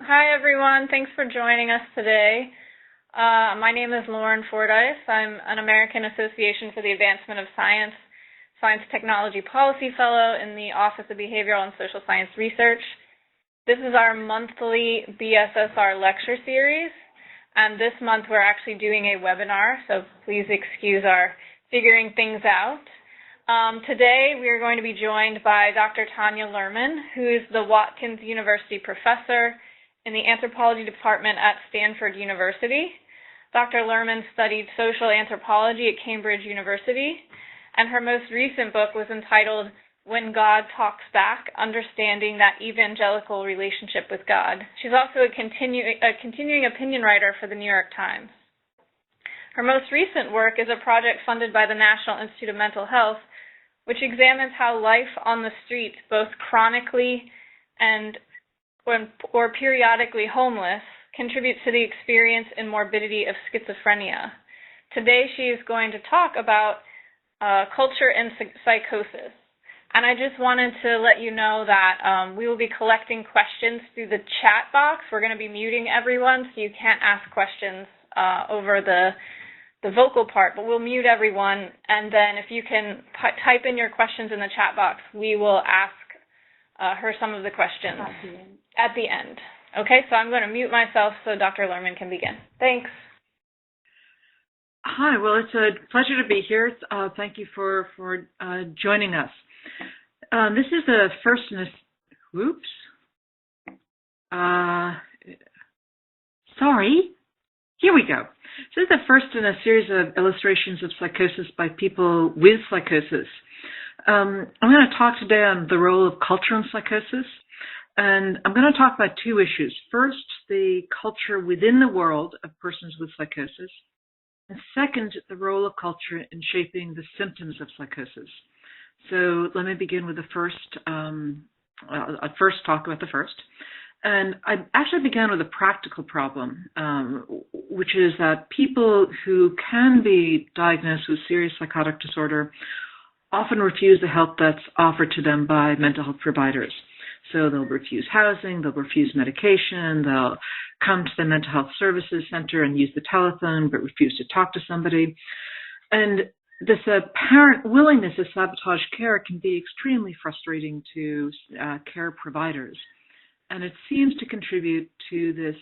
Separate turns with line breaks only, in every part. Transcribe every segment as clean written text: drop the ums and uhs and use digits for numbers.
Hi, everyone. Thanks for joining us today. My name is Lauren Fordyce. I'm an American Association for the Advancement of Science Technology Policy Fellow in the Office of Behavioral and Social Science Research. This is our monthly BSSR lecture series, and this month we're actually doing a webinar, so please excuse our figuring things out. Today we are going to be joined by Dr. Tanya Luhrmann, who is the Watkins University professor in the Anthropology Department at Stanford University. Dr. Luhrmann studied social anthropology at Cambridge University, and her most recent book was entitled When God Talks Back, Understanding That Evangelical Relationship with God. She's also a continuing opinion writer for the New York Times. Her most recent work is a project funded by the National Institute of Mental Health, which examines how life on the streets, both chronically or periodically homeless, contributes to the experience and morbidity of schizophrenia. Today she is going to talk about culture and psychosis. And I just wanted to let you know that we will be collecting questions through the chat box. We're going to be muting everyone, so you can't ask questions over the vocal part, but we'll mute everyone, and then if you can type in your questions in the chat box, we will ask her some of the questions at the end. Okay, so I'm going to mute myself so Dr. Luhrmann can begin. Thanks.
Hi, well, it's a pleasure to be here. Thank you for joining us. This is the first in a... Oops. Sorry. Here we go. This is the first in a series of illustrations of psychosis by people with psychosis. I'm going to talk today on the role of culture in psychosis, and I'm going to talk about two issues. First, the culture within the world of persons with psychosis, and second, the role of culture in shaping the symptoms of psychosis. So let me begin with the first. I'll first talk about the first. And I actually began with a practical problem, which is that people who can be diagnosed with serious psychotic disorder often refuse the help that's offered to them by mental health providers. So they'll refuse housing, they'll refuse medication, they'll come to the mental health services center and use the telephone but refuse to talk to somebody. And this apparent willingness to sabotage care can be extremely frustrating to care providers. And it seems to contribute to this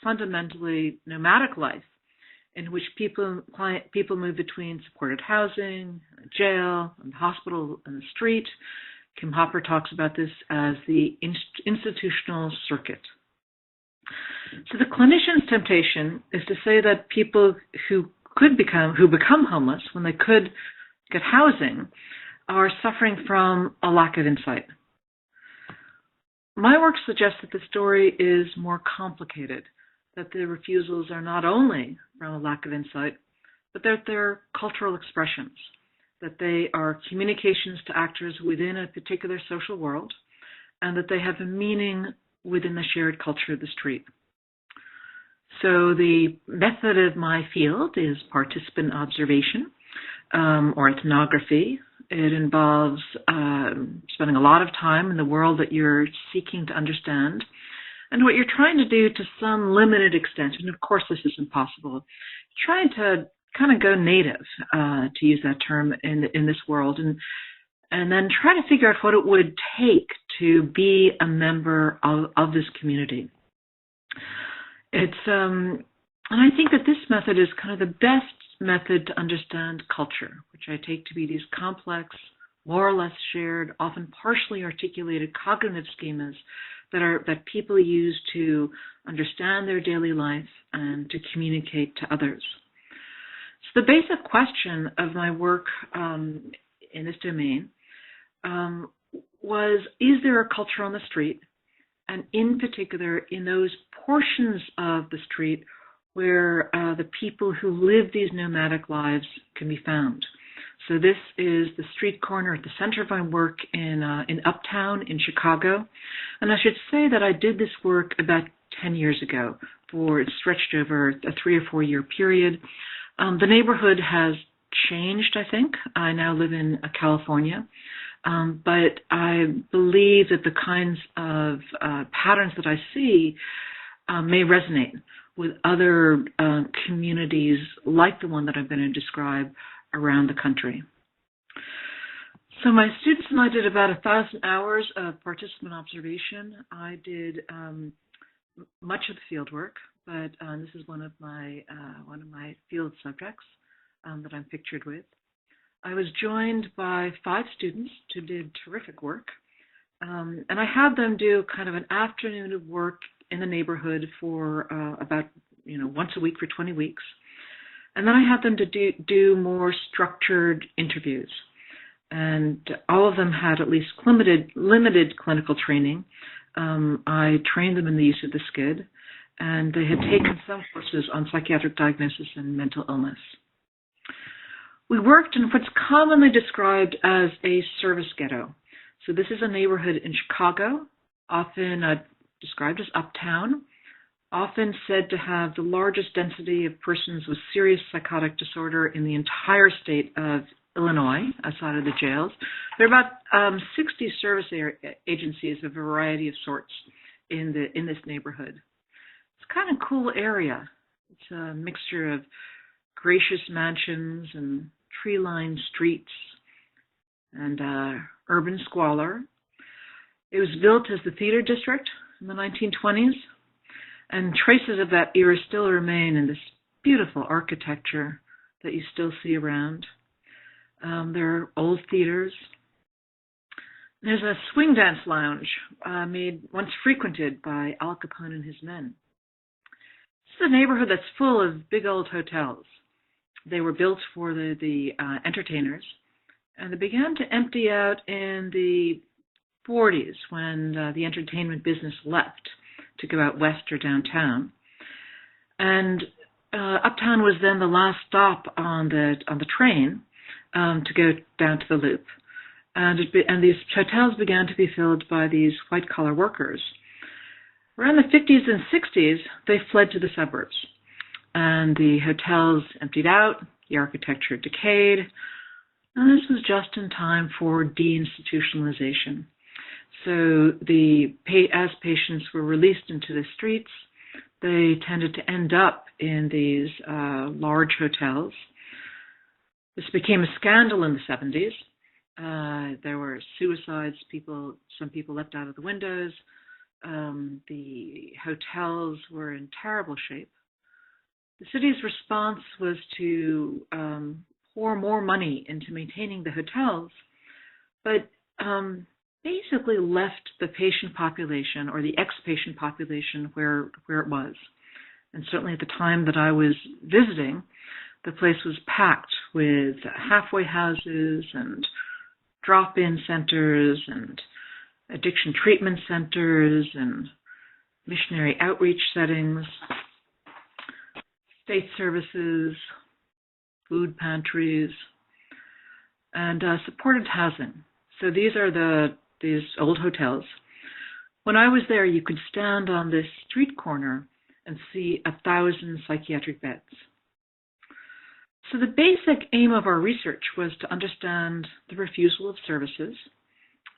fundamentally nomadic life in which people move between supported housing, jail, and the hospital, and the street. Kim Hopper talks about this as the institutional circuit. So the clinician's temptation is to say that people who become homeless when they could get housing are suffering from a lack of insight. My work suggests that the story is more complicated, that the refusals are not only from a lack of insight, but that they're cultural expressions, that they are communications to actors within a particular social world, and that they have a meaning within the shared culture of the street. So the method of my field is participant observation, or ethnography. It involves spending a lot of time in the world that you're seeking to understand, and what you're trying to do to some limited extent, and of course this is impossible, trying to kind of go native, to use that term, in this world, and then try to figure out what it would take to be a member of this community. And I think that this method is kind of the best method to understand culture, which I take to be these complex, more or less shared, often partially articulated cognitive schemas that people use to understand their daily life and to communicate to others. So the basic question of my work in this domain was, is there a culture on the street, and in particular in those portions of the street where the people who live these nomadic lives can be found. So this is the street corner at the center of my work in Uptown in Chicago. And I should say that I did this work about 10 years ago. It stretched over a 3 or 4 year period. The neighborhood has changed, I think. I now live in California. But I believe that the kinds of patterns that I see may resonate with other communities like the one that I'm going to describe around the country. So my students and I did about 1,000 hours of participant observation. I did much of the field work, but this is one of my field subjects that I'm pictured with. I was joined by 5 students who did terrific work, and I had them do kind of an afternoon of work in the neighborhood for about once a week for 20 weeks, and then I had them to do more structured interviews. And all of them had at least limited clinical training. I trained them in the use of the SCID, and they had taken some courses on psychiatric diagnosis and mental illness. We worked in what's commonly described as a service ghetto. So this is a neighborhood in Chicago, often described as uptown, often said to have the largest density of persons with serious psychotic disorder in the entire state of Illinois, outside of the jails. There are about 60 service agencies of a variety of sorts in this neighborhood. It's kind of a cool area. It's a mixture of gracious mansions and tree-lined streets and urban squalor. It was built as the theater district in the 1920s, and traces of that era still remain in this beautiful architecture that you still see around. There are old theaters. There's a swing dance lounge once frequented by Al Capone and his men. This is a neighborhood that's full of big old hotels. They were built for the entertainers, and they began to empty out in the 40s when the entertainment business left to go out west or downtown. And uptown was then the last stop on the train to go down to the Loop. And these hotels began to be filled by these white-collar workers. Around the 50s and 60s, they fled to the suburbs. And the hotels emptied out, the architecture decayed, and this was just in time for deinstitutionalization. So as patients were released into the streets, they tended to end up in these large hotels. This became a scandal in the 70s. There were suicides. Some people leapt out of the windows. The hotels were in terrible shape. The city's response was to pour more money into maintaining the hotels, but basically left the patient population or the ex-patient population where it was. And certainly at the time that I was visiting, the place was packed with halfway houses and drop-in centers and addiction treatment centers and missionary outreach settings, state services, food pantries, and supported housing. So these are these old hotels. When I was there, you could stand on this street corner and see 1,000 psychiatric beds. So the basic aim of our research was to understand the refusal of services.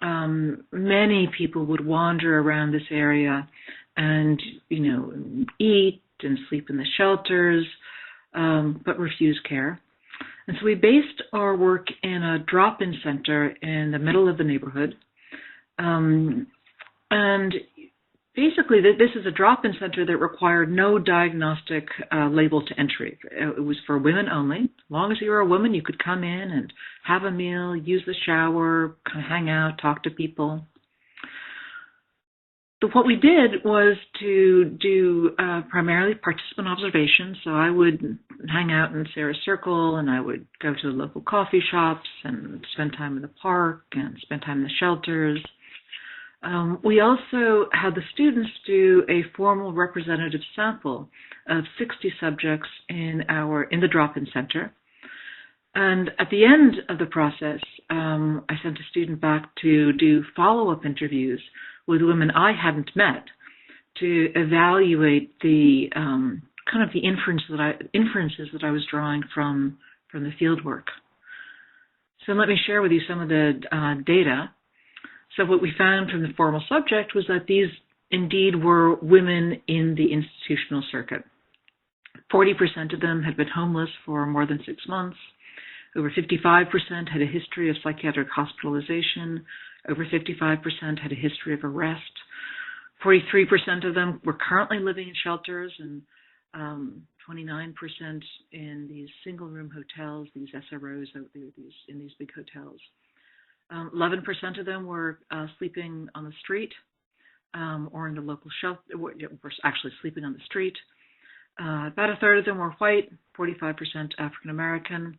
Many people would wander around this area and, eat and sleep in the shelters, but refuse care. And so we based our work in a drop-in center in the middle of the neighborhood. And basically, this is a drop-in center that required no diagnostic label to entry. It was for women only. As long as you were a woman, you could come in and have a meal, use the shower, kind of hang out, talk to people. But what we did was to do primarily participant observation. So I would hang out in Sarah's Circle, and I would go to the local coffee shops and spend time in the park and spend time in the shelters. We also had the students do a formal representative sample of 60 subjects in the drop-in center. And at the end of the process, I sent a student back to do follow-up interviews with women I hadn't met to evaluate the kind of the inferences that I was drawing from the field work. So let me share with you some of the data. So what we found from the formal subject was that these indeed were women in the institutional circuit. 40% of them had been homeless for more than 6 months. Over 55% had a history of psychiatric hospitalization. Over 55% had a history of arrest. 43% of them were currently living in shelters, and 29% in these single-room hotels, these SROs out there, in these big hotels. 11% of them were sleeping on the street or in the local shelter, were actually sleeping on the street. About a third of them were white, 45% African American.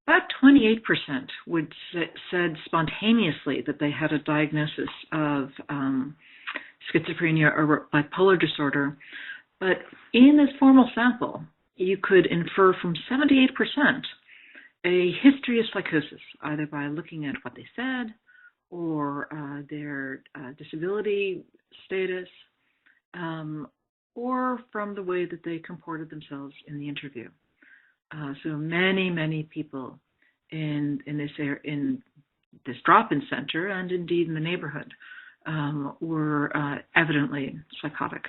About 28% said spontaneously that they had a diagnosis of schizophrenia or bipolar disorder. But in this formal sample, you could infer from 78% a history of psychosis, either by looking at what they said or their disability status, or from the way that they comported themselves in the interview. So many people in this drop-in center, and indeed in the neighborhood, were evidently psychotic.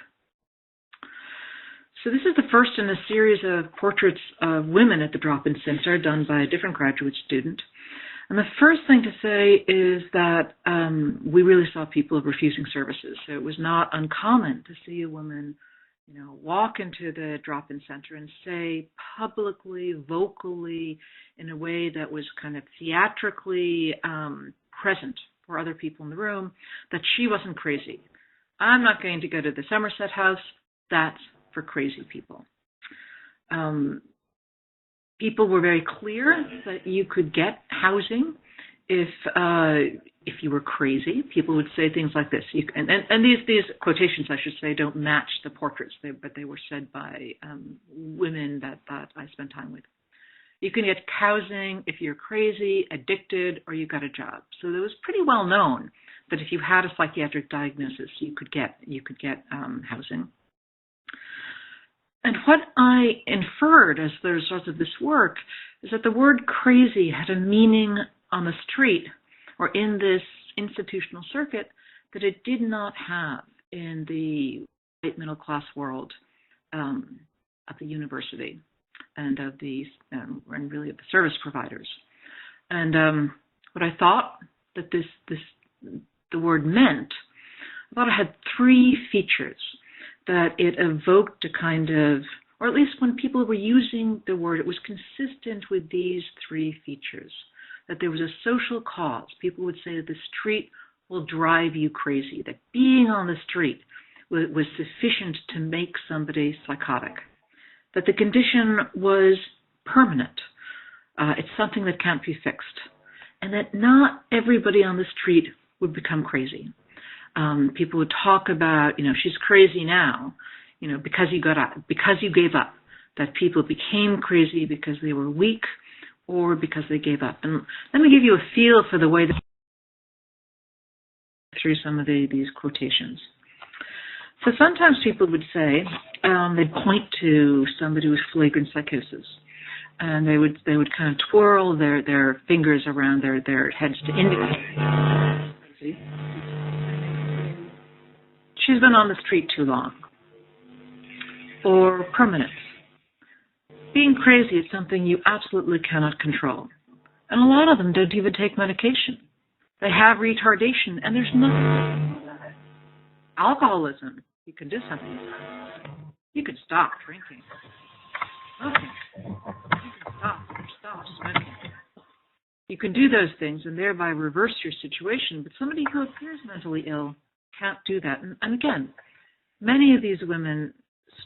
So this is the first in a series of portraits of women at the drop-in center done by a different graduate student. And the first thing to say is that we really saw people refusing services. So it was not uncommon to see a woman, walk into the drop-in center and say publicly, vocally, in a way that was kind of theatrically present for other people in the room, that she wasn't crazy. I'm not going to go to the Somerset House. That's for crazy people. People were very clear that you could get housing if you were crazy. People would say things like this, and these quotations, I should say, don't match the portraits, but they were said by women that I spent time with. You can get housing if you're crazy, addicted, or you got a job. So it was pretty well known that if you had a psychiatric diagnosis, you could get housing. And what I inferred as the result of this work is that the word crazy had a meaning on the street or in this institutional circuit that it did not have in the white middle class world of the university and of the and really of the service providers. And what I thought that the word meant, I thought it had 3 features that it evoked a kind of, or at least when people were using the word, it was consistent with these 3 features. That there was a social cause. People would say that the street will drive you crazy, that being on the street was sufficient to make somebody psychotic, that the condition was permanent. It's something that can't be fixed, and that not everybody on the street would become crazy. People would talk about, she's crazy now, because you gave up, that people became crazy because they were weak or because they gave up. And let me give you a feel for the way that through some of these quotations. So sometimes people would say, they'd point to somebody with flagrant psychosis, and they would kind of twirl their fingers around their heads to indicate. She's been on the street too long. Or permanence. Being crazy is something you absolutely cannot control. And a lot of them don't even take medication. They have retardation, and there's nothing about it. Alcoholism, you can do something about it. You can stop drinking. Smoking. You can stop smoking. You can do those things and thereby reverse your situation, but somebody who appears mentally ill can't do that. And again, many of these women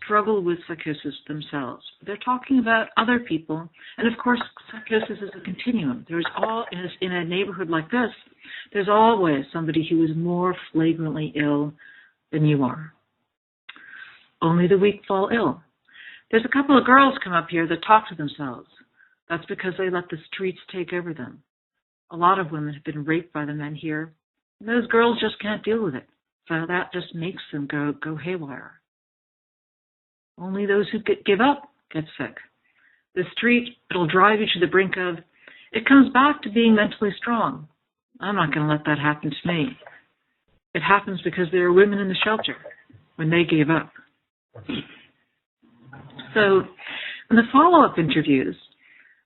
struggle with psychosis themselves. They're talking about other people, and of course, psychosis is a continuum. There's in a neighborhood like this, there's always somebody who is more flagrantly ill than you are. Only the weak fall ill. There's a couple of girls come up here that talk to themselves. That's because they let the streets take over them. A lot of women have been raped by the men here, and those girls just can't deal with it. So that just makes them go haywire. Only those who give up get sick. The street, it'll drive you to the brink of, it comes back to being mentally strong. I'm not going to let that happen to me. it happens because there were women in the shelter when they gave up. So in the follow-up interviews,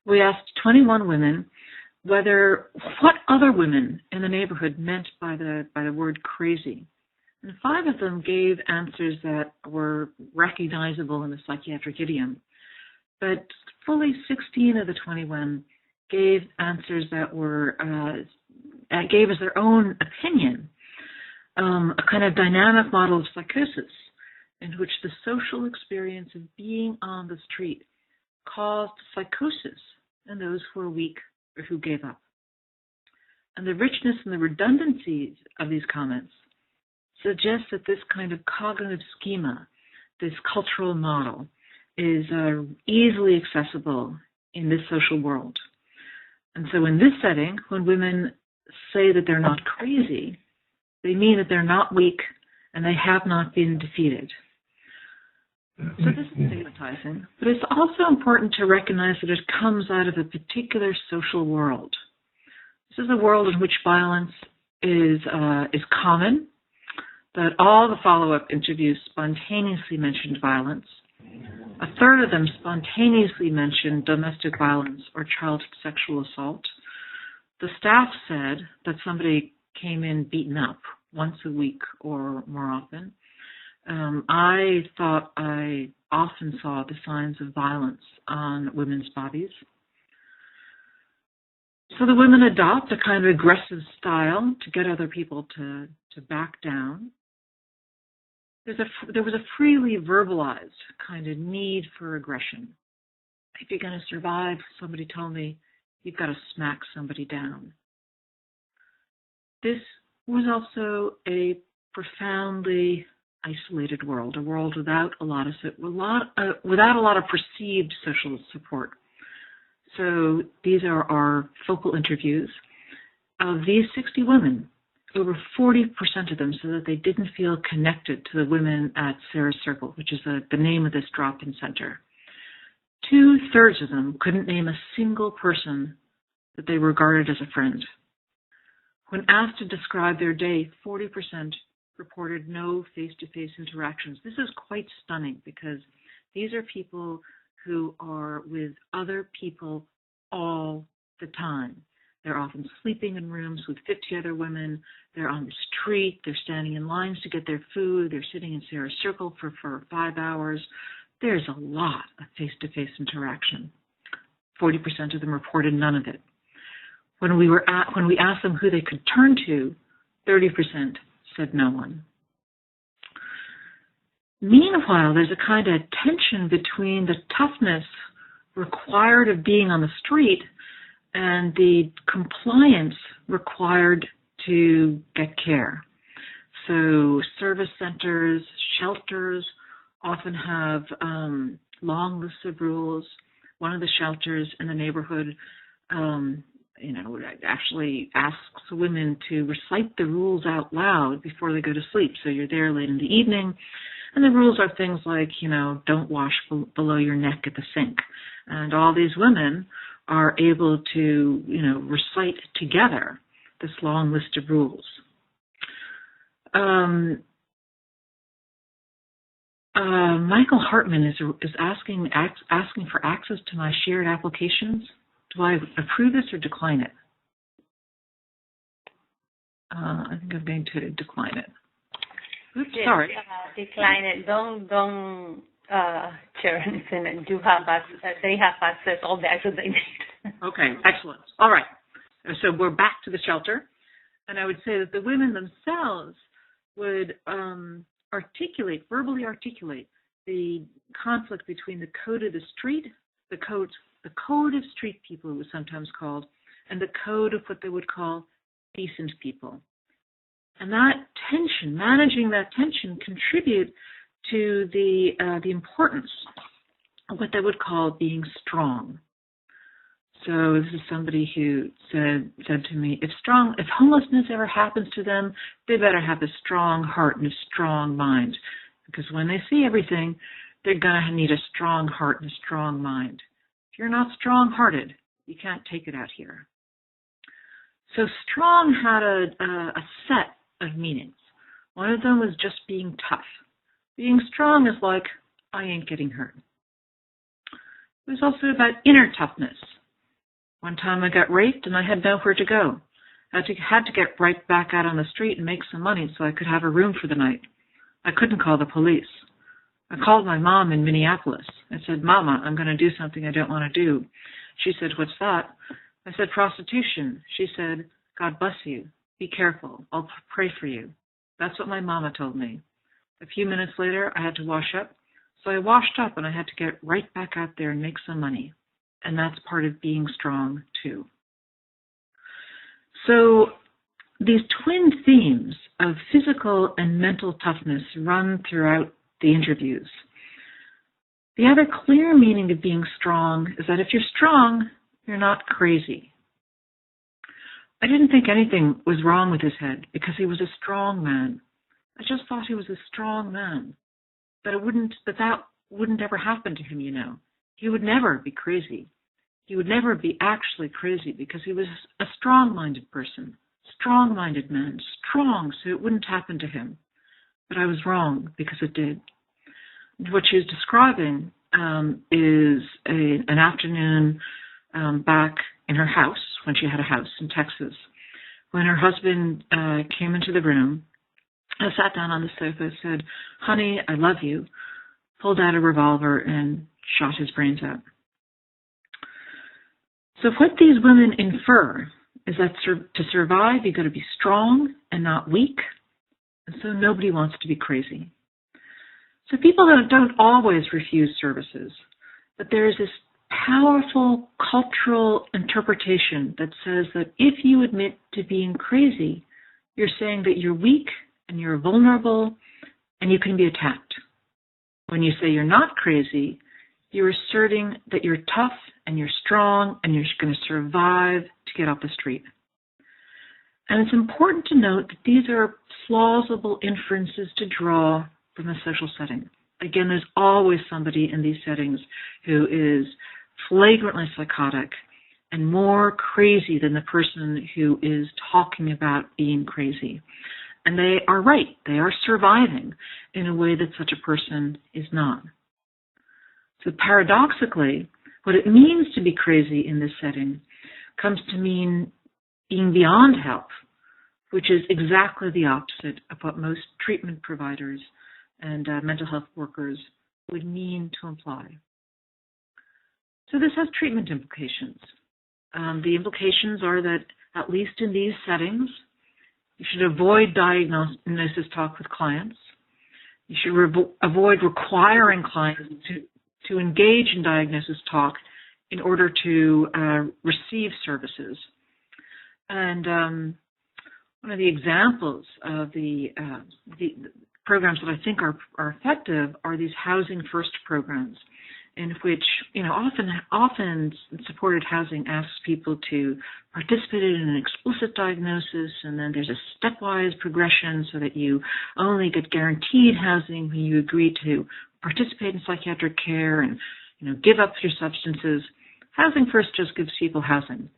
we asked 21 women what other women in the neighborhood meant by the word crazy. And 5 of them gave answers that were recognizable in the psychiatric idiom, but fully 16 of the 21 gave answers that gave us their own opinion, a kind of dynamic model of psychosis in which the social experience of being on the street caused psychosis in those who were weak or who gave up. And the richness and the redundancies of these comments suggest that this kind of cognitive schema, this cultural model, is easily accessible in this social world. And so in this setting, when women say that they're not crazy, they mean that they're not weak and they have not been defeated. So this is stigmatizing, but it's also important to recognize that it comes out of a particular social world. This is a world in which violence is common, that all the follow-up interviews spontaneously mentioned violence. A third of them spontaneously mentioned domestic violence or child sexual assault. The staff said that somebody came in beaten up once a week or more often. I thought I often saw the signs of violence on women's bodies. So the women adopt a kind of aggressive style to get other people to back down. There was a freely verbalized kind of need for aggression. If you're going to survive, somebody told me, you've got to smack somebody down. This was also a profoundly isolated world, a world without a lot of perceived social support. So these are our focal interviews. Of these 60 women, over 40% of them said that they didn't feel connected to the women at Sarah's Circle, which is the name of this drop-in center. 2/3 of them couldn't name a single person that they regarded as a friend. When asked to describe their day, 40% reported no face-to-face interactions. This is quite stunning because these are people who are with other people all the time. They're often sleeping in rooms with 50 other women. They're on the street. They're standing in lines to get their food. They're sitting in Sarah's Circle for 5 hours. There's a lot of face-to-face interaction. 40% of them reported none of it. When we asked them who they could turn to, 30% said no one. Meanwhile, there's a kind of tension between the toughness required of being on the street and the compliance required to get care. So service centers, shelters often have long lists of rules. One of the shelters in the neighborhood actually asks women to recite the rules out loud before they go to sleep. So you're there late in the evening, and the rules are things like, don't wash below your neck at the sink. And all these women are able to, recite together this long list of rules. Michael Hartman is asking for access to my shared applications. Do I approve this or decline it? I think I'm going to decline it. Oops,
yes,
sorry.
Decline it. Don't share anything. They have access all the access they need.
Okay, excellent. All right. So we're back to the shelter, and I would say that the women themselves would verbally articulate the conflict between the code of the street, the code of street people, it was sometimes called, and the code of what they would call decent people. And that tension, managing that tension, contribute to the importance of what they would call being strong. So this is somebody who said to me, if homelessness ever happens to them, they better have a strong heart and a strong mind, because when they see everything, they're going to need a strong heart and a strong mind. If you're not strong-hearted, you can't take it out here. So strong had a set of meanings. One of them was just being tough. Being strong is like, I ain't getting hurt. It was also about inner toughness. One time I got raped and I had nowhere to go. I had to get right back out on the street and make some money so I could have a room for the night. I couldn't call the police. I called my mom in Minneapolis. I said, Mama, I'm going to do something I don't want to do. She said, what's that? I said, prostitution. She said, God bless you. Be careful. I'll pray for you. That's what my mama told me. A few minutes later, I had to wash up. So I washed up and I had to get right back out there and make some money. And that's part of being strong, too. So these twin themes of physical and mental toughness run throughout the interviews. The other clear meaning of being strong is that if you're strong, you're not crazy. I didn't think anything was wrong with his head because he was a strong man. I just thought he was a strong man. That that wouldn't ever happen to him, you know. He would never be crazy. He would never be actually crazy because he was a strong-minded person, strong-minded man, strong, so it wouldn't happen to him. But I was wrong because it did. What she was describing is an afternoon back in her house, when she had a house in Texas, when her husband came into the room. I sat down on the sofa, said, honey, I love you, pulled out a revolver and shot his brains out. So what these women infer is that to survive, you've got to be strong and not weak. And so nobody wants to be crazy. So people don't always refuse services, but there is this powerful cultural interpretation that says that if you admit to being crazy, you're saying that you're weak and you're vulnerable and you can be attacked. When you say you're not crazy, you're asserting that you're tough and you're strong and you're going to survive to get off the street. And it's important to note that these are plausible inferences to draw from a social setting. Again, there's always somebody in these settings who is flagrantly psychotic and more crazy than the person who is talking about being crazy. And they are right. They are surviving in a way that such a person is not. So paradoxically, what it means to be crazy in this setting comes to mean being beyond help, which is exactly the opposite of what most treatment providers and mental health workers would mean to imply. So this has treatment implications. The implications are that, at least in these settings, you should avoid diagnosis talk with clients. You should avoid requiring clients to engage in diagnosis talk in order to receive services. And one of the examples of the programs that I think are effective are these housing first programs, in which, often supported housing asks people to participate in an explicit diagnosis, and then there's a stepwise progression so that you only get guaranteed housing when you agree to participate in psychiatric care and, give up your substances. Housing first just gives people housing.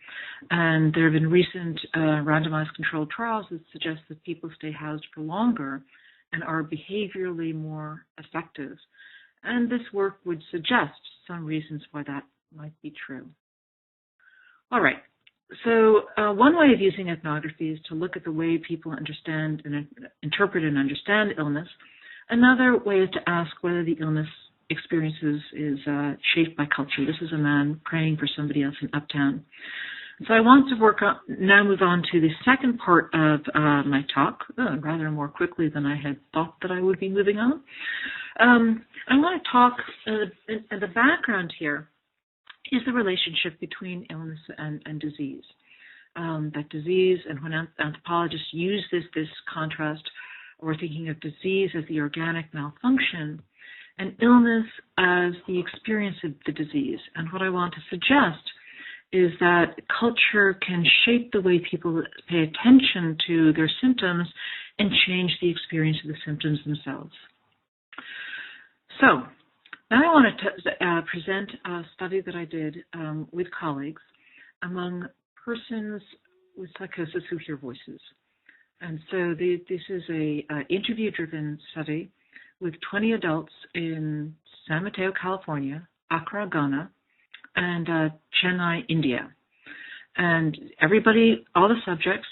And there have been recent randomized controlled trials that suggest that people stay housed for longer and are behaviorally more effective. And this work would suggest some reasons why that might be true. All right. So one way of using ethnography is to look at the way people understand and interpret and understand illness. Another way is to ask whether the illness experiences is shaped by culture. This is a man praying for somebody else in Uptown. So I want to now move on to the second part of my talk, rather more quickly than I had thought that I would be moving on. I want to talk, the background here is the relationship between illness and disease. That disease, and when anthropologists use this contrast, we're thinking of disease as the organic malfunction and illness as the experience of the disease. And what I want to suggest is that culture can shape the way people pay attention to their symptoms and change the experience of the symptoms themselves. So now I want to present a study that I did with colleagues among persons with psychosis who hear voices. And so this is a interview-driven study with 20 adults in San Mateo, California, Accra, Ghana, and Chennai, India. And everybody, all the subjects,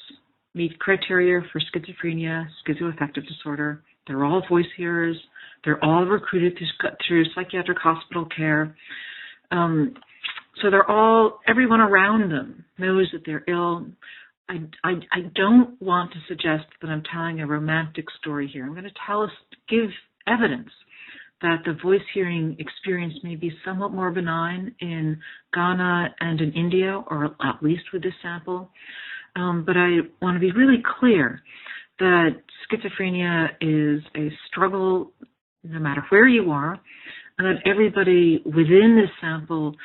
meet criteria for schizophrenia, schizoaffective disorder. They're all voice hearers. They're all recruited through psychiatric hospital care. So they're all, everyone around them knows that they're ill. I don't want to suggest that I'm telling a romantic story here. I'm going to give evidence that the voice hearing experience may be somewhat more benign in Ghana and in India, or at least with this sample. But I want to be really clear that schizophrenia is a struggle no matter where you are, and that everybody within this sample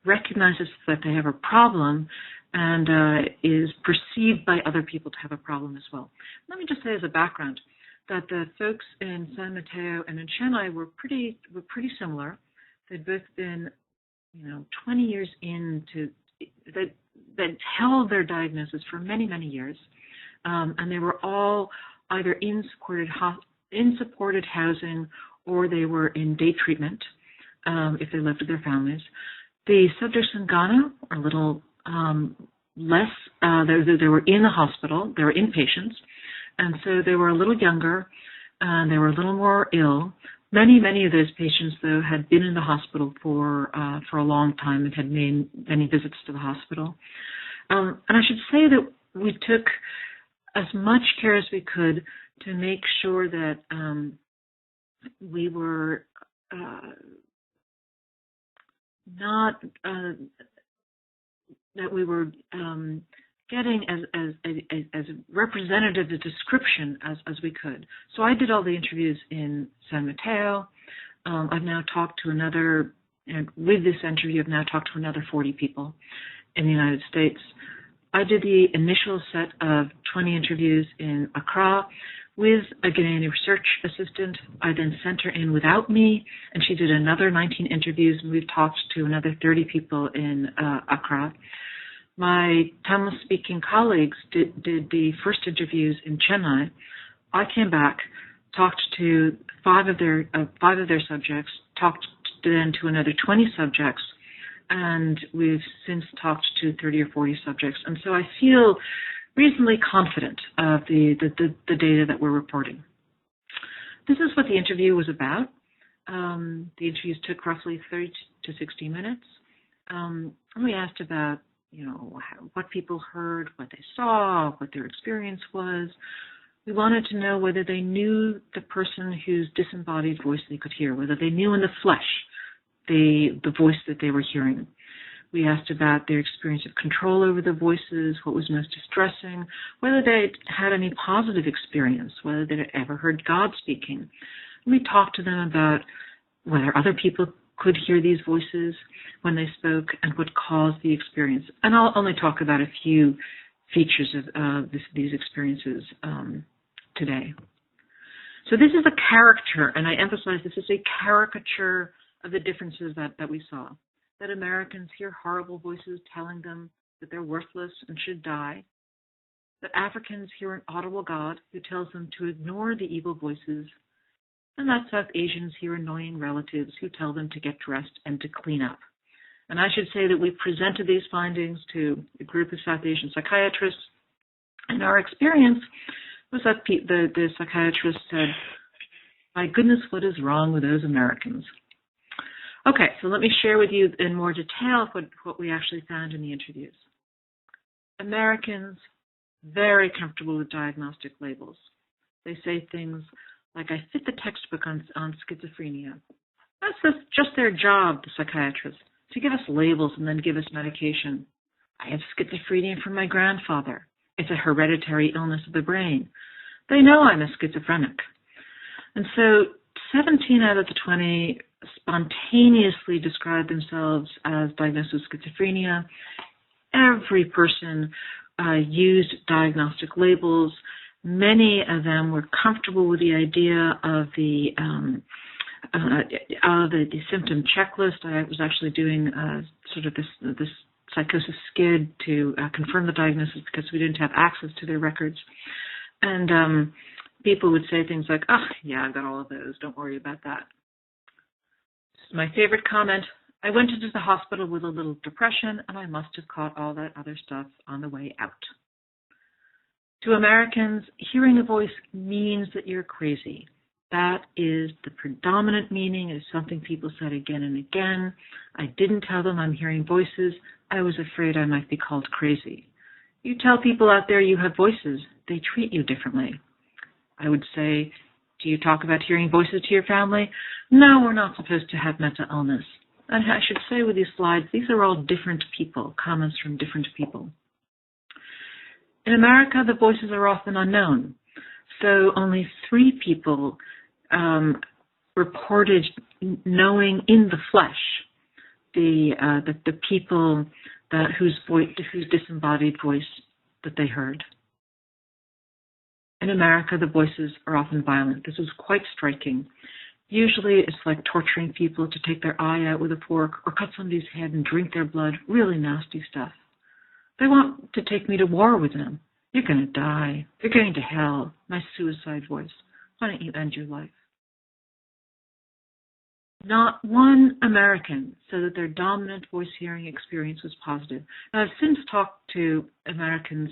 recognizes that they have a problem and is perceived by other people to have a problem as well. Let me just say as a background that the folks in San Mateo and in Chennai were pretty similar. They'd both been, 20 years into that held their diagnosis for many, many years, and they were all either in supported housing or they were in day treatment if they lived with their families. The subjects in Ghana are a little less. They were in the hospital. They were inpatients, and so they were a little younger, and they were a little more ill. Many of those patients, though, had been in the hospital for a long time and had made many visits to the hospital. And I should say that we took as much care as we could to make sure that we were getting as representative a description as we could. So I did all the interviews in San Mateo. I've now talked to another, and with this interview, I've now talked to another 40 people in the United States. I did the initial set of 20 interviews in Accra with a Ghanaian research assistant. I then sent her in without me, and she did another 19 interviews, and we've talked to another 30 people in Accra. My Tamil-speaking colleagues did the first interviews in Chennai. I came back, talked to five of their subjects, talked then to another 20 subjects, and we've since talked to 30 or 40 subjects. And so I feel reasonably confident of the data that we're reporting. This is what the interview was about. The interviews took roughly 30 to 60 minutes. And we asked about what people heard, what they saw, what their experience was. We wanted to know whether they knew the person whose disembodied voice they could hear, whether they knew in the flesh the voice that they were hearing. We asked about their experience of control over the voices, what was most distressing, whether they had any positive experience, whether they had ever heard God speaking. And we talked to them about whether other people could hear these voices when they spoke and what caused the experience. And I'll only talk about a few features of these experiences today. So this is a caricature, and I emphasize this is a caricature of the differences that we saw. That Americans hear horrible voices telling them that they're worthless and should die. That Africans hear an audible God who tells them to ignore the evil voices. And that South Asians hear annoying relatives who tell them to get dressed and to clean up. And I should say that we presented these findings to a group of South Asian psychiatrists, and our experience was that the psychiatrist said, "My goodness, what is wrong with those Americans?" Okay, so let me share with you in more detail what we actually found in the interviews. Americans, very comfortable with diagnostic labels. They say things like, "I fit the textbook on schizophrenia." That's just their job, the psychiatrists, to give us labels and then give us medication. "I have schizophrenia from my grandfather. It's a hereditary illness of the brain." They know I'm a schizophrenic. And so 17 out of the 20 spontaneously described themselves as diagnosed with schizophrenia. Every person used diagnostic labels. Many of them were comfortable with the idea of the symptom checklist. I was actually doing sort of this psychosis skid to confirm the diagnosis because we didn't have access to their records. And people would say things like, oh, yeah, I've got all of those. Don't worry about that. This is my favorite comment. I went into the hospital with a little depression, and I must have caught all that other stuff on the way out. To Americans, hearing a voice means that you're crazy. That is the predominant meaning. It's something people said again and again. I didn't tell them I'm hearing voices. I was afraid I might be called crazy. You tell people out there you have voices, they treat you differently. I would say, do you talk about hearing voices to your family? No, we're not supposed to have mental illness. And I should say with these slides, these are all different people, comments from different people. In America, the voices are often unknown. So only 3 people reported knowing in the flesh the people whose disembodied voice that they heard. In America, the voices are often violent. This is quite striking. Usually it's like torturing people to take their eye out with a fork or cut somebody's head and drink their blood, really nasty stuff. They want to take me to war with them. You're going to die. You're going to hell. My suicide voice. Why don't you end your life? Not one American said that their dominant voice-hearing experience was positive. Now, I've since talked to Americans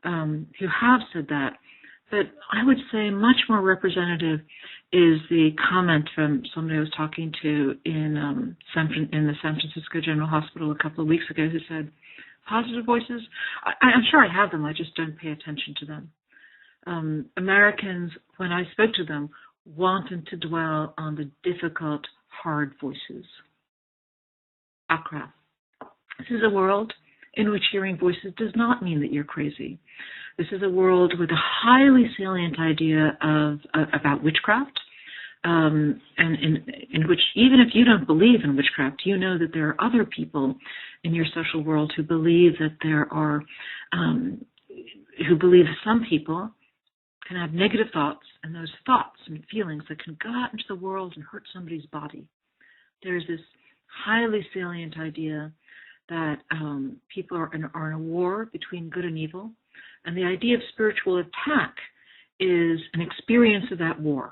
who have said that, but I would say much more representative is the comment from somebody I was talking to in the San Francisco General Hospital a couple of weeks ago who said, positive voices? I'm sure I have them, I just don't pay attention to them. Americans, when I spoke to them, wanted to dwell on the difficult, hard voices. Accra. This is a world in which hearing voices does not mean that you're crazy. This is a world with a highly salient idea about witchcraft, and in which even if you don't believe in witchcraft, you know that there are other people in your social world who believe that who believe some people can have negative thoughts, and those thoughts and feelings that can go out into the world and hurt somebody's body. There's this highly salient idea that people are in a war between good and evil, and the idea of spiritual attack is an experience of that war.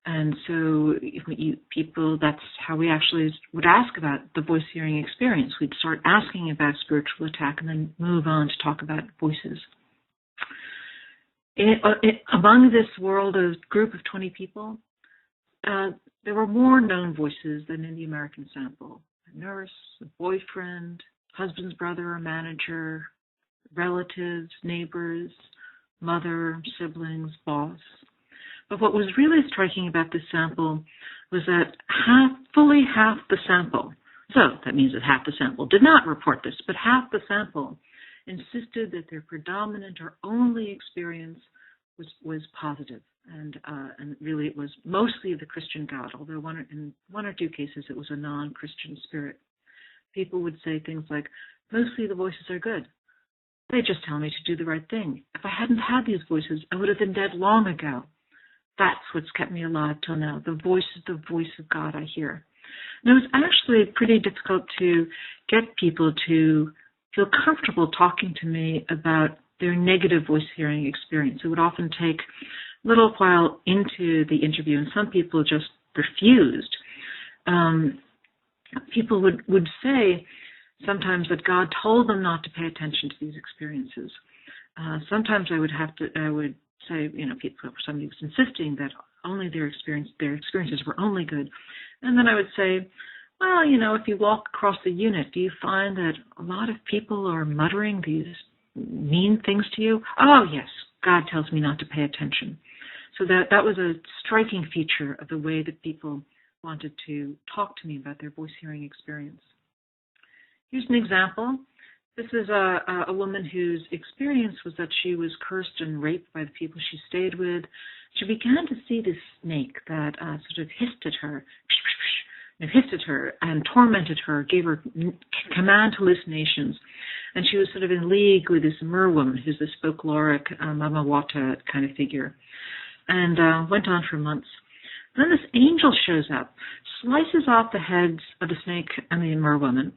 And so that's how we actually would ask about the voice hearing experience. We'd start asking about spiritual attack and then move on to talk about voices. Among this group of 20 people, there were more known voices than in the American sample. A nurse, a boyfriend, husband's brother or manager, relatives, neighbors, mother, siblings, boss. But what was really striking about this sample was that fully half the sample, so that means that half the sample did not report this, but half the sample insisted that their predominant or only experience was positive. And really it was mostly the Christian God, although in one or two cases it was a non-Christian spirit. People would say things like, mostly the voices are good. They just tell me to do the right thing. If I hadn't had these voices, I would have been dead long ago. That's what's kept me alive till now. The voice is the voice of God I hear. And it was actually pretty difficult to get people to feel comfortable talking to me about their negative voice hearing experience. It would often take a little while into the interview, and some people just refused. People would say sometimes that God told them not to pay attention to these experiences. Sometimes I would say, somebody was insisting that only their experiences were only good. And then I would say, well, if you walk across the unit, do you find that a lot of people are muttering these mean things to you? Oh, yes, God tells me not to pay attention. So that was a striking feature of the way that people wanted to talk to me about their voice hearing experience. Here's an example. This is a woman whose experience was that she was cursed and raped by the people she stayed with. She began to see this snake that sort of hissed at her and tormented her, gave her command hallucinations. And she was sort of in league with this mer woman, who's this folkloric Mama Wata kind of figure. And went on for months. Then this angel shows up, slices off the heads of the snake and the mer woman.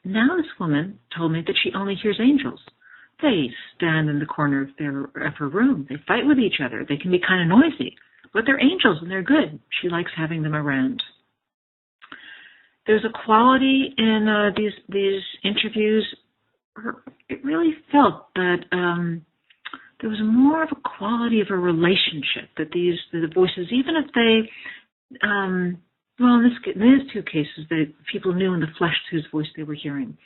Now this woman told me that she only hears angels. They stand in the corner of her room. They fight with each other. They can be kind of noisy, but they're angels and they're good. She likes having them around. There's a quality in these interviews. It really felt that there was more of a quality of a relationship, that the voices, even if they, well, in these two cases, people knew in the flesh whose voice they were hearing.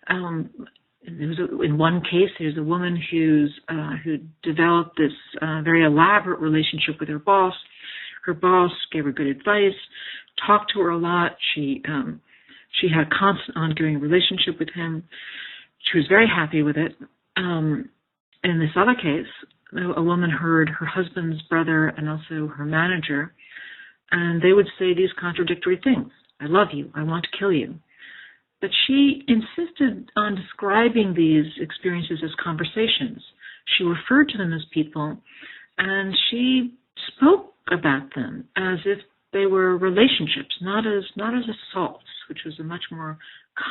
In one case, there's a woman who developed this very elaborate relationship with her boss. Her boss gave her good advice, talked to her a lot. She had a constant ongoing relationship with him. She was very happy with it. In this other case, a woman heard her husband's brother and also her manager, and they would say these contradictory things. I love you. I want to kill you. But she insisted on describing these experiences as conversations. She referred to them as people, and she spoke about them as if they were relationships, not as assaults, which was a much more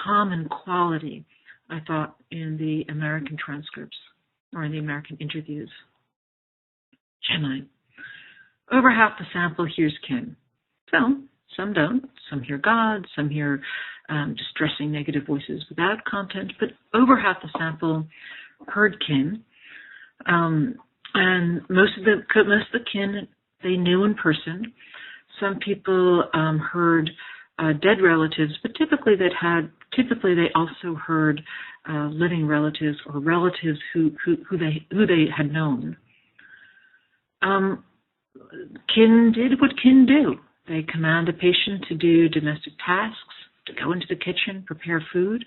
common quality, I thought, in the American transcripts or in the American interviews. Chennai. Over half the sample hears kin. So, some don't. Some hear God. Some hear distressing negative voices without content. But over half the sample heard kin. And most of the kin they knew in person. Some people heard dead relatives, but typically they also heard living relatives or relatives who they had known. Kin did what kin do. They command a patient to do domestic tasks, to go into the kitchen, prepare food.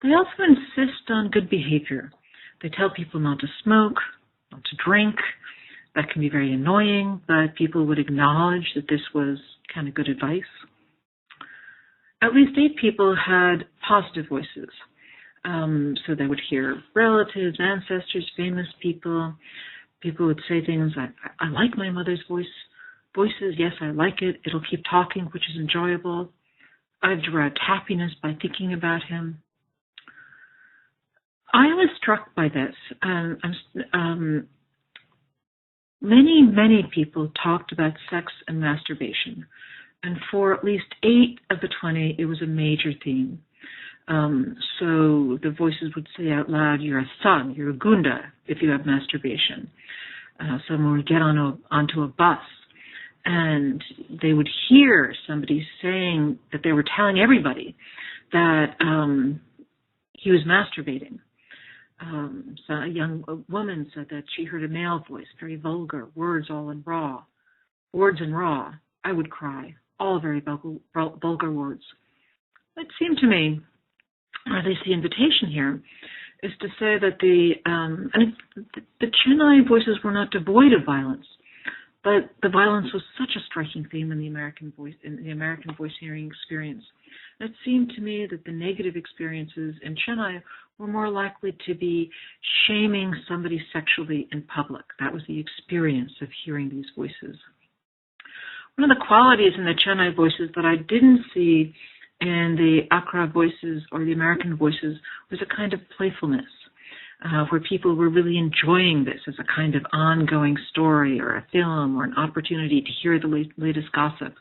They also insist on good behavior. They tell people not to smoke, not to drink. That can be very annoying, but people would acknowledge that this was kind of good advice. At least 8 people had positive voices. So they would hear relatives, ancestors, famous people. People would say things like, I like my mother's voices. Yes, I like it. It'll keep talking, which is enjoyable. I've derived happiness by thinking about him. I was struck by this. Many people talked about sex and masturbation. And for at least 8 of the 20, it was a major theme. So the voices would say out loud, you're a thug, you're a gunda if you have masturbation. Someone would get onto a bus and they would hear somebody saying that they were telling everybody that he was masturbating. So a young woman said that she heard a male voice, very vulgar, words and raw. I would cry. All very vulgar words. It seemed to me, or at least the invitation here, is to say that the Chennai voices were not devoid of violence, but the violence was such a striking theme in the American voice hearing experience. It seemed to me that the negative experiences in Chennai were more likely to be shaming somebody sexually in public. That was the experience of hearing these voices. One of the qualities in the Chennai voices that I didn't see in the Accra voices or the American voices was a kind of playfulness, where people were really enjoying this as a kind of ongoing story or a film or an opportunity to hear the latest gossip.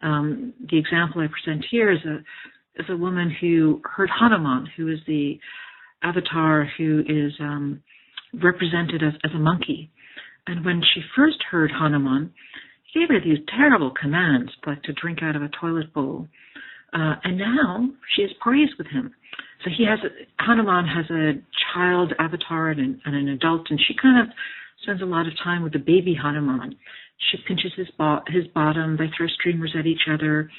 The example I present here is a woman who heard Hanuman, who is the avatar who is represented as a monkey. And when she first heard Hanuman, he gave her these terrible commands, like to drink out of a toilet bowl. And now she is praised with him. So Hanuman has a child avatar and an adult, and she kind of spends a lot of time with the baby Hanuman. She pinches his bottom. They throw streamers at each other.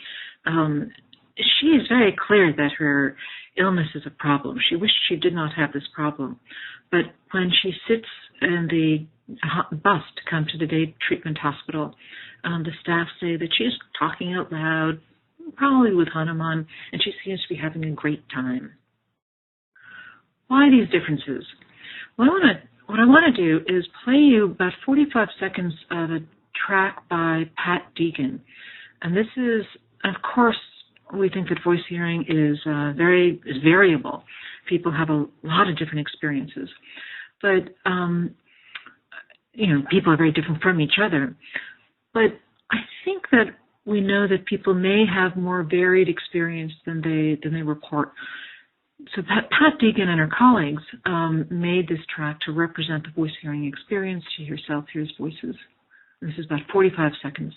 She is very clear that her illness is a problem. She wished she did not have this problem. But when she sits in the bus to come to the day treatment hospital, the staff say that she is talking out loud, probably with Hanuman, and she seems to be having a great time. Why these differences? What I want to do is play you about 45 seconds of a track by Pat Deegan. And this is, of course, we think that voice hearing is variable. people have a lot of different experiences. But, people are very different from each other. But I think that we know that people may have more varied experience than they report. So Pat Deegan and her colleagues made this track to represent the voice hearing experience. She herself hears voices. This is about 45 seconds.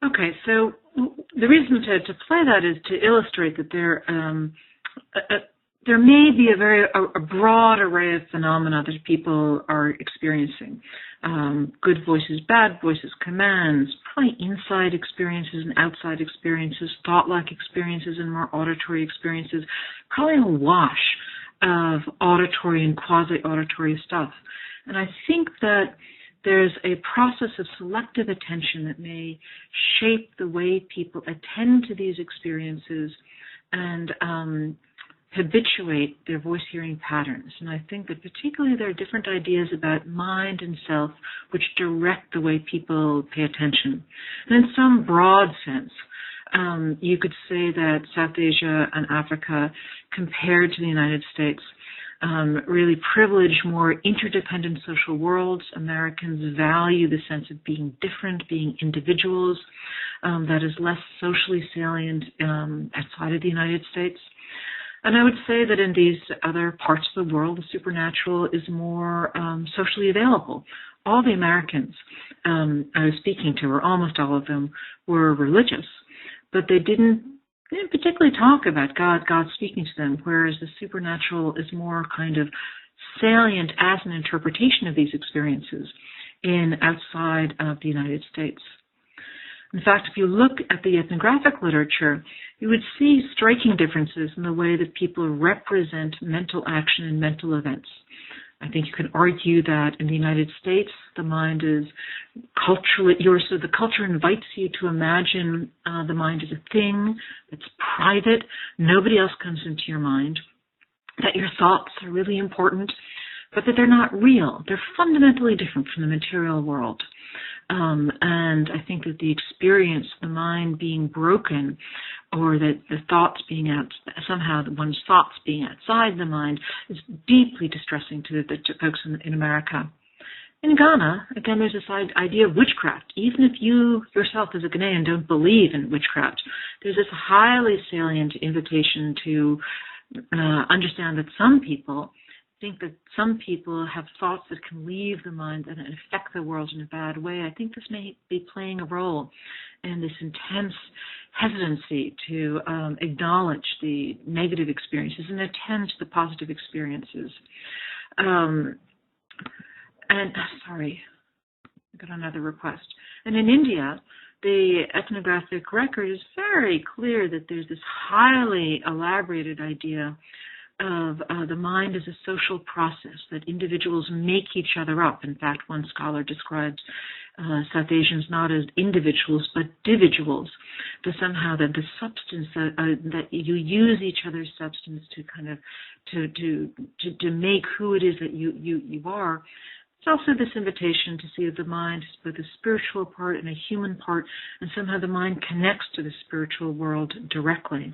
Okay, so the reason to play that is to illustrate that there may be a broad array of phenomena that people are experiencing. Good voices, bad voices, commands, probably inside experiences and outside experiences, thought-like experiences and more auditory experiences, probably a wash of auditory and quasi-auditory stuff. And I think that there's a process of selective attention that may shape the way people attend to these experiences and habituate their voice hearing patterns. And I think that particularly there are different ideas about mind and self which direct the way people pay attention. And in some broad sense, you could say that South Asia and Africa, compared to the United States, really privilege more interdependent social worlds. Americans value the sense of being different, being individuals. That is less socially salient outside of the United States. And I would say that in these other parts of the world, the supernatural is more socially available. All the Americans I was speaking to, or almost all of them, were religious, but they didn't particularly talk about God speaking to them, whereas the supernatural is more kind of salient as an interpretation of these experiences outside of the United States. In fact, if you look at the ethnographic literature, you would see striking differences in the way that people represent mental action and mental events. I think you could argue that in the United States, the mind is culturally, so the culture invites you to imagine the mind as a thing that's private. Nobody else comes into your mind, that your thoughts are really important, but that they're not real. They're fundamentally different from the material world. And I think that the experience of the mind being broken, or that the thoughts being somehow one's thoughts being outside the mind, is deeply distressing to folks in America. In Ghana, again, there's this idea of witchcraft. Even if you yourself as a Ghanaian don't believe in witchcraft, there's this highly salient invitation to understand that some people think that some people have thoughts that can leave the mind and affect the world in a bad way. I think this may be playing a role in this intense hesitancy to acknowledge the negative experiences and attend to the positive experiences. Sorry, I got another request. And in India, the ethnographic record is very clear that there's this highly elaborated idea of the mind as a social process, that individuals make each other up. In fact, one scholar describes South Asians not as individuals, but dividuals, that somehow that the substance, that you use each other's substance to kind of, to make who it is that you are. It's also this invitation to see that the mind is both a spiritual part and a human part, and somehow the mind connects to the spiritual world directly.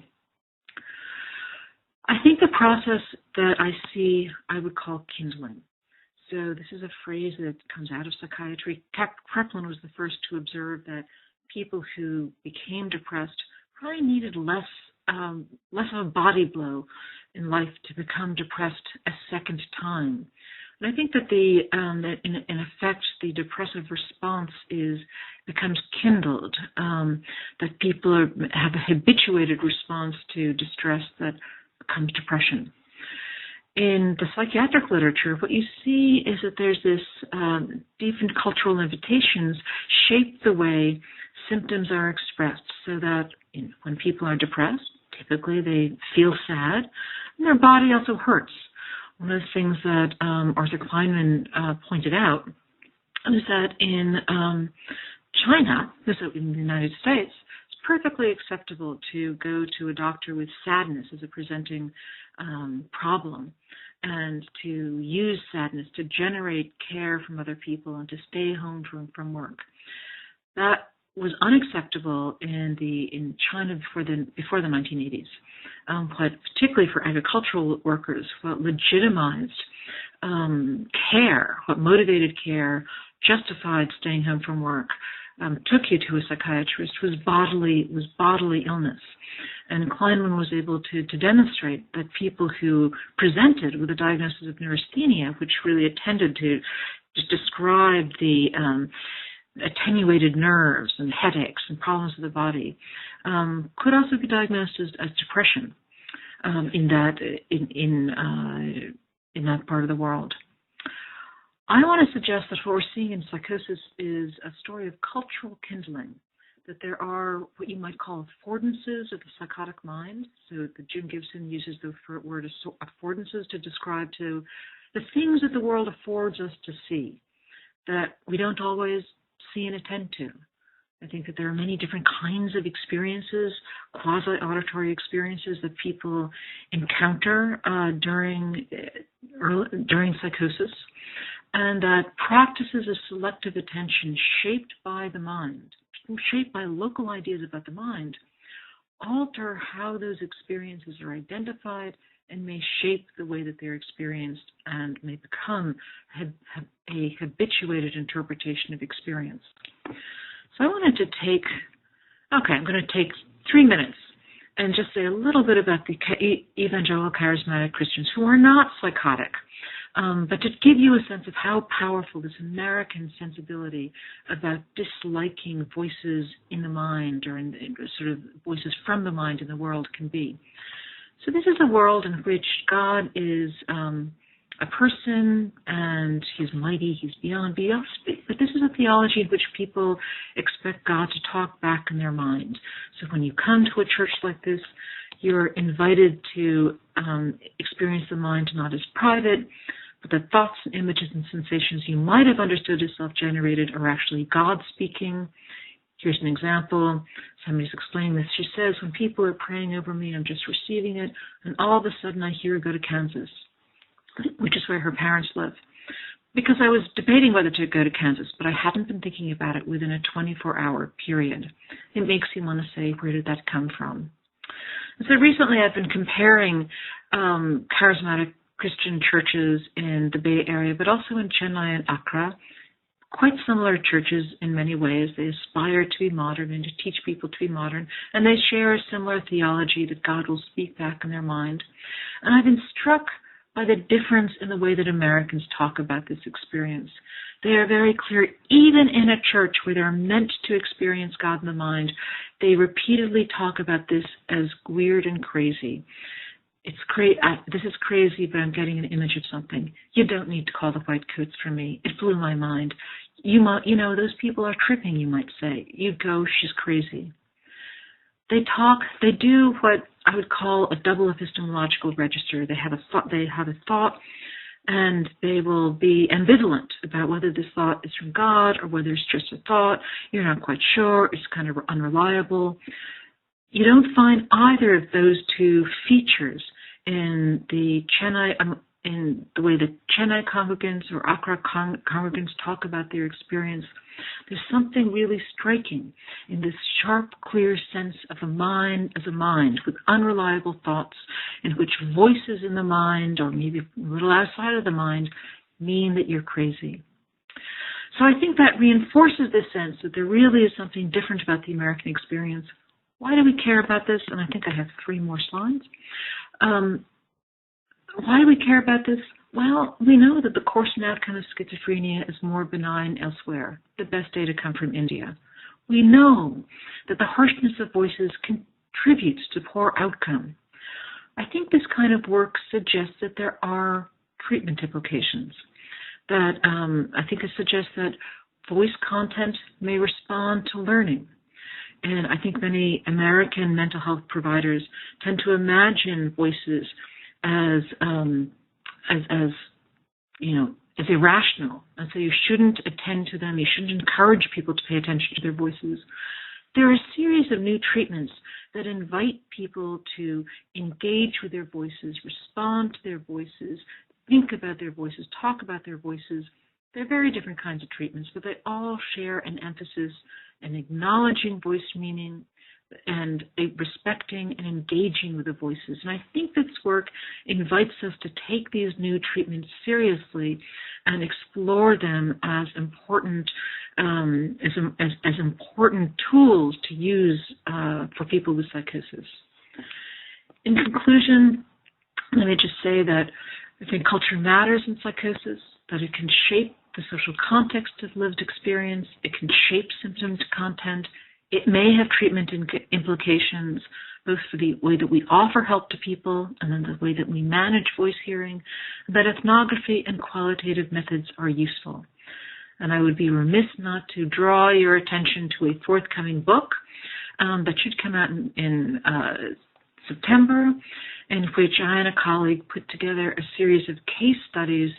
I think the process that I see, I would call kindling. So this is a phrase that comes out of psychiatry. Kraepelin was the first to observe that people who became depressed probably needed less of a body blow in life to become depressed a second time. And I think that that in effect, the depressive response becomes kindled, that people have a habituated response to distress that becomes depression. In the psychiatric literature, what you see is that there's this different cultural invitations shape the way symptoms are expressed, so that when people are depressed, typically they feel sad, and their body also hurts. One of the things that Arthur Kleinman pointed out is that in China, so in the United States, it's perfectly acceptable to go to a doctor with sadness as a presenting problem, and to use sadness to generate care from other people and to stay home from work. That was unacceptable in China before the 1980s. But particularly for agricultural workers, what legitimized care, what motivated care, justified staying home from work, took you to a psychiatrist was bodily illness. And Kleinman was able to demonstrate that people who presented with a diagnosis of neurasthenia, which really attended to just describe the attenuated nerves and headaches and problems of the body, could also be diagnosed as depression in that part of the world. I want to suggest that what we're seeing in psychosis is a story of cultural kindling, that there are what you might call affordances of the psychotic mind. So Jim Gibson uses the word affordances to describe to the things that the world affords us to see that we don't always see and attend to. I think that there are many different kinds of experiences, quasi-auditory experiences that people encounter during psychosis, and that practices of selective attention shaped by the mind, shaped by local ideas about the mind, alter how those experiences are identified and may shape the way that they're experienced and may become a habituated interpretation of experience. So I wanted to I'm going to take 3 minutes and just say a little bit about the evangelical charismatic Christians who are not psychotic, but to give you a sense of how powerful this American sensibility about disliking voices in the mind or in sort of voices from the mind in the world can be. So this is a world in which God is a person, and he's mighty, he's beyond, but this is a theology in which people expect God to talk back in their mind. So when you come to a church like this, you're invited to experience the mind not as private, but the thoughts and images and sensations you might have understood as self-generated are actually God speaking. Here's an example. Somebody's explaining this. She says, when people are praying over me, I'm just receiving it, and all of a sudden I hear her go to Kansas, which is where her parents live. Because I was debating whether to go to Kansas, but I hadn't been thinking about it within a 24-hour period. It makes you want to say, where did that come from? And so recently I've been comparing charismatic Christian churches in the Bay Area, but also in Chennai and Accra. Quite similar churches in many ways. They aspire to be modern and to teach people to be modern, and they share a similar theology that God will speak back in their mind. And I've been struck by the difference in the way that Americans talk about this experience. They are very clear, even in a church where they're meant to experience God in the mind, they repeatedly talk about this as weird and crazy. This is crazy, but I'm getting an image of something. You don't need to call the white coats for me. It blew my mind. Those people are tripping, you might say. You'd go, she's crazy. They do what I would call a double epistemological register. They have a thought, and they will be ambivalent about whether this thought is from God or whether it's just a thought. You're not quite sure. It's kind of unreliable. You don't find either of those two features in the way that Chennai congregants or Accra congregants talk about their experience. There's something really striking in this sharp, clear sense of a mind as a mind with unreliable thoughts in which voices in the mind or maybe a little outside of the mind mean that you're crazy. So I think that reinforces this sense that there really is something different about the American experience. Why do we care about this? And I think I have 3 more slides. Why do we care about this? Well, we know that the course and outcome of schizophrenia is more benign elsewhere. The best data come from India. We know that the harshness of voices contributes to poor outcome. I think this kind of work suggests that there are treatment implications. That I think it suggests that voice content may respond to learning. And I think many American mental health providers tend to imagine voices as irrational, and so you shouldn't attend to them. You shouldn't encourage people to pay attention to their voices. There are a series of new treatments that invite people to engage with their voices, respond to their voices, think about their voices, talk about their voices. They're very different kinds of treatments, but they all share an emphasis in acknowledging voice meaning and respecting and engaging with the voices. And I think this work invites us to take these new treatments seriously and explore them as important important tools to use for people with psychosis. In conclusion, let me just say that I think culture matters in psychosis, that it can shape the social context of lived experience, it can shape symptom content, it may have treatment implications, both for the way that we offer help to people and then the way that we manage voice hearing, that ethnography and qualitative methods are useful. And I would be remiss not to draw your attention to a forthcoming book that should come out in September, in which I and a colleague put together a series of case studies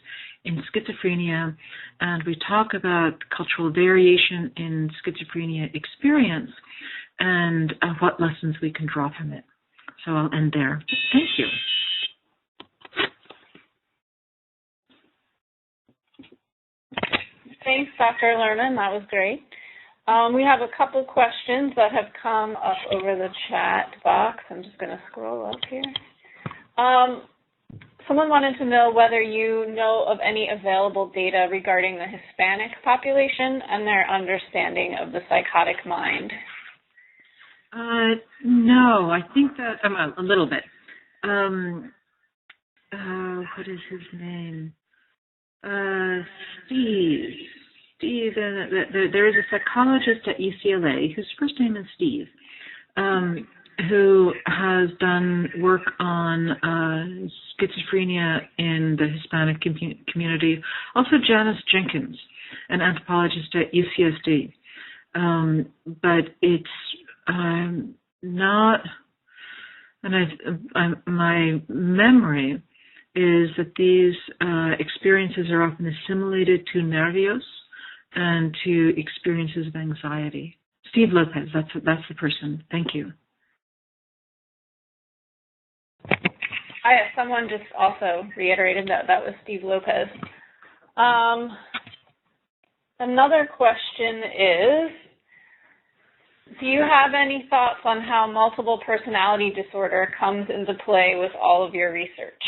in schizophrenia, and we talk about cultural variation in schizophrenia experience and what lessons we can draw from it. So I'll end there. Thank you.
Thanks, Dr. Lerman. That was great. We have a couple questions that have come up over the chat box. I'm just going to scroll up here. Someone wanted to know whether you know of any available data regarding the Hispanic population and their understanding of the psychotic mind.
No, I think that a little bit. What is his name? Steve. There is a psychologist at UCLA whose first name is Steve, who has done work on schizophrenia in the Hispanic community. Also Janice Jenkins, an anthropologist at UCSD. But it's not, and my memory is that these experiences are often assimilated to nervios and to experiences of anxiety. Steve Lopez, that's the person. Thank you.
Someone just also reiterated that was Steve Lopez. Another question is, do you have any thoughts on how multiple personality disorder comes into play with all of your research?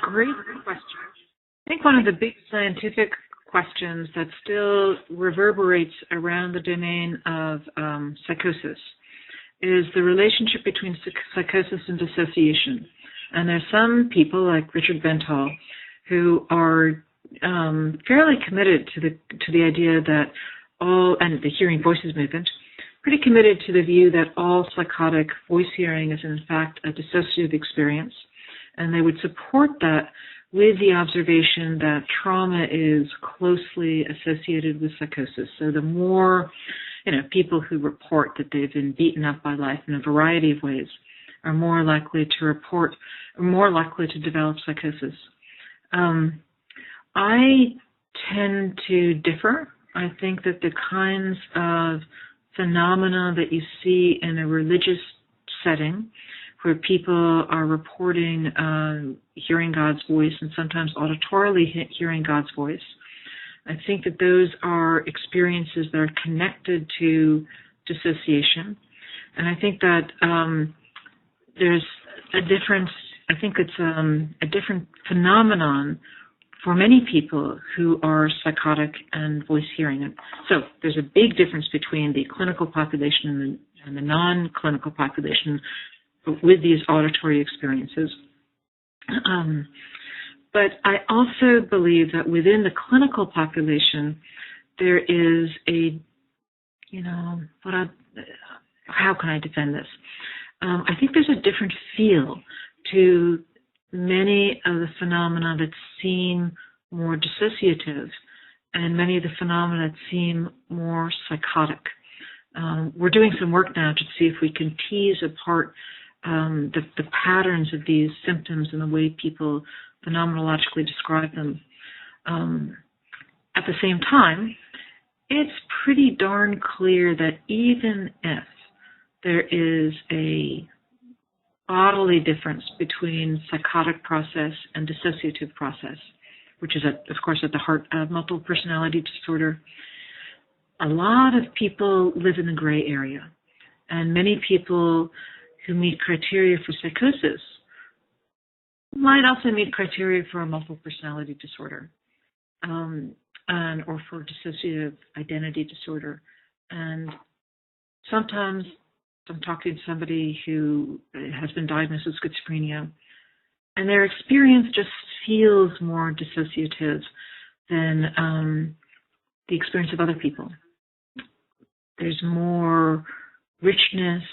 Great question. I think one of the big scientific questions that still reverberates around the domain of psychosis is the relationship between psychosis and dissociation. And there's some people like Richard Bentall who are fairly committed to the idea that and the Hearing Voices movement, pretty committed to the view that all psychotic voice hearing is in fact a dissociative experience. And they would support that with the observation that trauma is closely associated with psychosis. So the more, people who report that they've been beaten up by life in a variety of ways are more likely to develop psychosis. I tend to differ. I think that the kinds of phenomena that you see in a religious setting, where people are reporting hearing God's voice and sometimes auditorily hearing God's voice, I think that those are experiences that are connected to dissociation. And I think that there's a difference, I think it's a different phenomenon for many people who are psychotic and voice hearing. And so there's a big difference between the clinical population and the non-clinical population with these auditory experiences. But I also believe that within the clinical population, there is a, how can I defend this? I think there's a different feel to many of the phenomena that seem more dissociative and many of the phenomena that seem more psychotic. We're doing some work now to see if we can tease apart the patterns of these symptoms and the way people phenomenologically describe them. At the same time, it's pretty darn clear that even if there is a bodily difference between psychotic process and dissociative process, which is, of course, at the heart of multiple personality disorder, a lot of people live in the gray area. And many people who meet criteria for psychosis might also meet criteria for a multiple personality disorder or for dissociative identity disorder. And sometimes I'm talking to somebody who has been diagnosed with schizophrenia, and their experience just feels more dissociative than the experience of other people. There's more richness,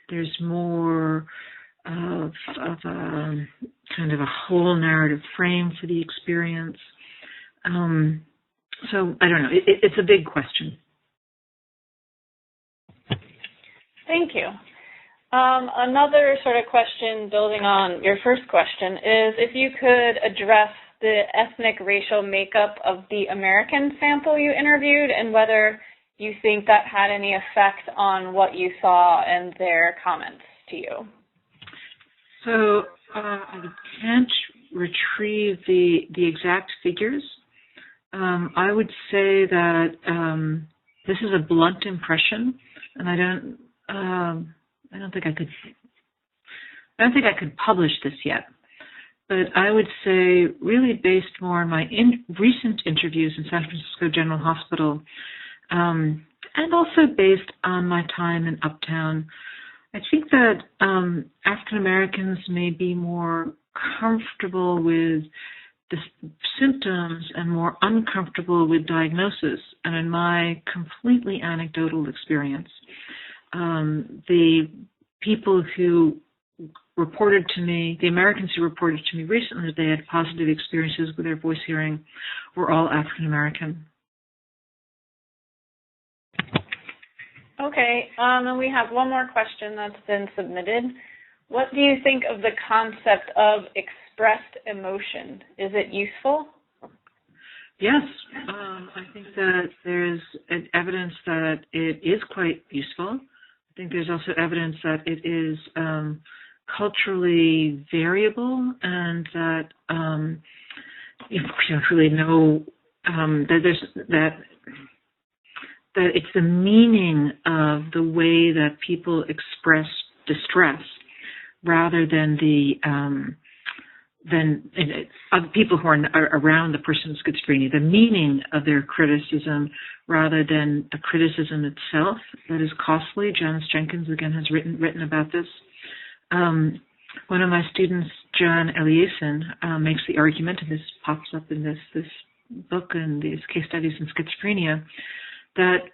there's more of a kind of a whole narrative frame for the experience. So I don't know, it's a big question.
Thank you. Another sort of question building on your first question is if you could address the ethnic racial makeup of the American sample you interviewed and whether you think that had any effect on what you saw and their comments to you.
So I can't retrieve the exact figures. I would say that this is a blunt impression, and I don't think I could publish this yet. But I would say, really based more on my recent interviews in San Francisco General Hospital, and also based on my time in Uptown, I think that African Americans may be more comfortable with the symptoms and more uncomfortable with diagnosis. And in my completely anecdotal experience, the people who reported to me, the Americans who reported to me recently that they had positive experiences with their voice hearing were all African American.
Okay, and we have one more question that's been submitted. What do you think of the concept of expressed emotion? Is it useful?
Yes, I think that there's evidence that it is quite useful. I think there's also evidence that it is culturally variable and that you don't really know that it's the meaning of the way that people express distress rather than other people who are around the person with schizophrenia, the meaning of their criticism rather than the criticism itself that is costly. Janice Jenkins, again, has written about this. One of my students, Joanne Eliason, makes the argument, and this pops up in this book and these case studies in schizophrenia, that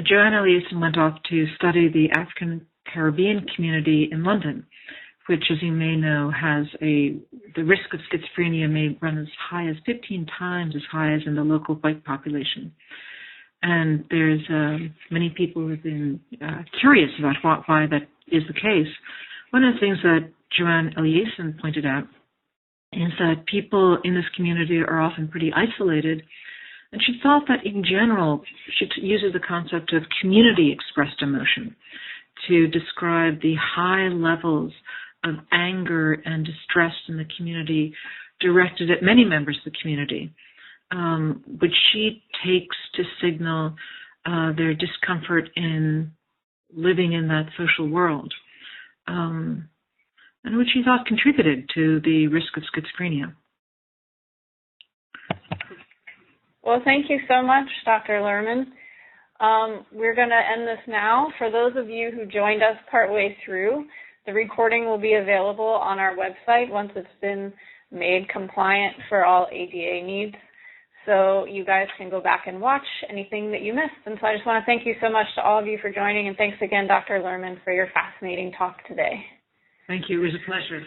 Joanne Eliason went off to study the African Caribbean community in London, which, as you may know, has the risk of schizophrenia may run as high as 15 times as high as in the local white population. And there's many people who have been curious about why that is the case. One of the things that Joanne Eliason pointed out is that people in this community are often pretty isolated, and she thought that in general, she uses the concept of community-expressed emotion to describe the high levels of anger and distress in the community directed at many members of the community, which she takes to signal their discomfort in living in that social world, and which she thought contributed to the risk of schizophrenia.
Well, thank you so much, Dr. Lerman. We're going to end this now. For those of you who joined us partway through, The recording will be available on our website once it's been made compliant for all ADA needs. So you guys can go back and watch anything that you missed. And so I just want to thank you so much to all of you for joining. And thanks again, Dr. Lerman, for your fascinating talk today.
Thank you. It was a pleasure.